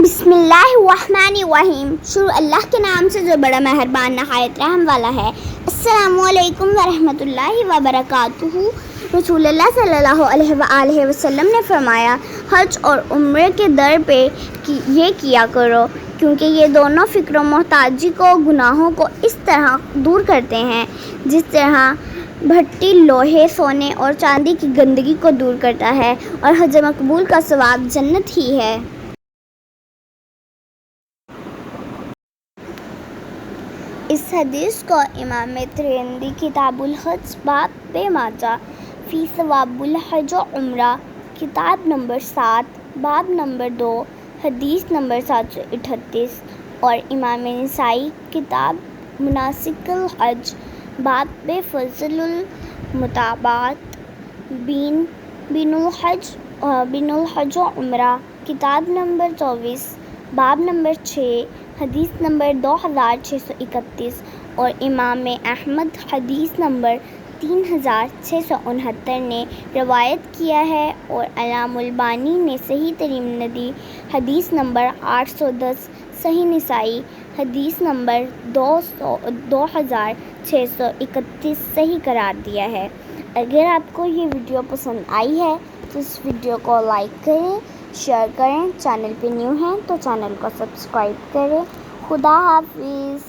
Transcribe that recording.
بسم اللہ الرحمن الرحیم، شروع اللہ کے نام سے جو بڑا مہربان نہایت رحم والا ہے۔ السلام علیکم ورحمۃ اللہ وبرکاتہ۔ رسول اللہ صلی اللہ علیہ وآلہ وسلم نے فرمایا، حج اور عمرے کے در پہ یہ کیا کرو، کیونکہ یہ دونوں فکر و محتاجی کو، گناہوں کو اس طرح دور کرتے ہیں جس طرح بھٹی لوہے، سونے اور چاندی کی گندگی کو دور کرتا ہے، اور حج مقبول کا ثواب جنت ہی ہے۔ اس حدیث کو امام ترمذی کتاب الحج باب ماجہ فی ثواب الحج و عمرہ کتاب نمبر 7 باب نمبر 2 حدیث نمبر 738 اور امام نسائی کتاب مناسک الحج باب فضل المتابعت بین الحج و عمرہ کتاب نمبر 24 باب نمبر 6 حدیث نمبر 2631 اور امام احمد حدیث نمبر 3669 نے روایت کیا ہے، اور علامہ البانی نے صحیح ترمذی حدیث نمبر 810، صحیح نسائی حدیث نمبر 2631 صحیح قرار دیا ہے۔ اگر آپ کو یہ ویڈیو پسند آئی ہے تو اس ویڈیو کو لائک کریں، شیئر کریں، چینل پہ نیو ہیں تو چینل کو سبسکرائب کریں۔ خدا حافظ۔